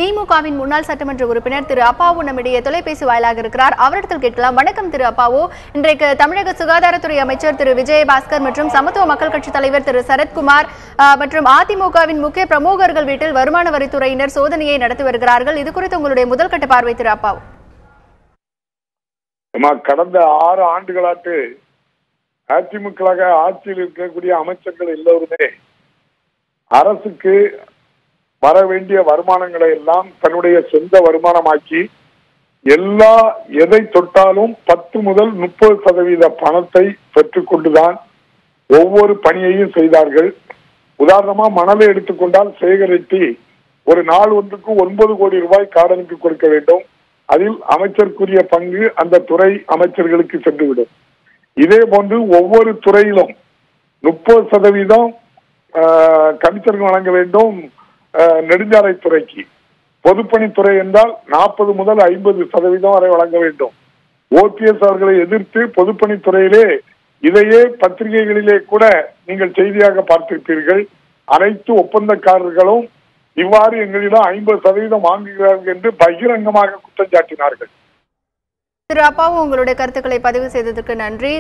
திமுகவின் முன்னாள் சட்டமன்ற உறுப்பினர் திரு அப்பாவு நம்மிடையே தொலைபேசி வாயிலாக இருக்கிறார். அவரிடத்தில் கேட்கலாம். வணக்கம் திரு அப்பாவு. இன்றைக்கு தமிழக சுகாதாரத்துறை அமைச்சர் திரு விஜயபாஸ்கர் மற்றும் சமத்துவ மக்கள் கட்சி தலைவர் திரு சரத்குமார் மற்றும் அதிமுகவின் முக்கிய பிரமுகர்கள் வீட்டில் வருமான வரித்துறையினர் சோதனையை நடத்தி வருகிறார்கள். இது குறித்து உங்களுடைய முதல்கட்ட பார்வை திரு அப்பாவு. கடந்த 6 ஆண்டுகளாட்டு அதிமுக ஆட்சியில் இருக்கக்கூடிய அமைச்சர்கள் எல்லோருமே அரசுக்கு வர வேண்டிய வருமானங்களை எல்லாம் தன்னுடைய சொந்த வருமானமாக்கி எதை தொட்டாலும் 10 முதல் 30% பணத்தை பெற்றுக் கொண்டுதான் ஒவ்வொரு பணியையும் செய்தார்கள். உதாரணமா மணலை எடுத்துக்கொண்டால் சேகரித்து ஒரு நாள் ஒன்றுக்கு 9 கோடி ரூபாய் கார்டனுக்கு கொடுக்க வேண்டும். அதில் அமைச்சருக்குரிய பங்கு அந்த துறை அமைச்சர்களுக்கு சென்றுவிடும். இதே போன்று ஒவ்வொரு துறையிலும் 30% கமிஷன் வழங்க வேண்டும். நெடுஞ்சாலைத்துறைக்கு, பொதுப்பணித்துறை என்றால் 40 முதல் 50% வரை வழங்க வேண்டும். ஓபிஎஸ் அவர்களை எதிர்த்து பொதுப்பணித்துறையிலே இதையே பத்திரிகைகளிலே கூட நீங்கள் செய்தியாக பார்த்திருப்பீர்கள். அனைத்து ஒப்பந்தக்காரர்களும் இவ்வாறு எங்களிடம் 50% வாங்குகிறார்கள் என்று பகிரங்கமாக குற்றம் சாட்டினார்கள். திரு அப்பாவு, உங்களுடைய கருத்துக்களை பதிவு செய்ததற்கு நன்றி.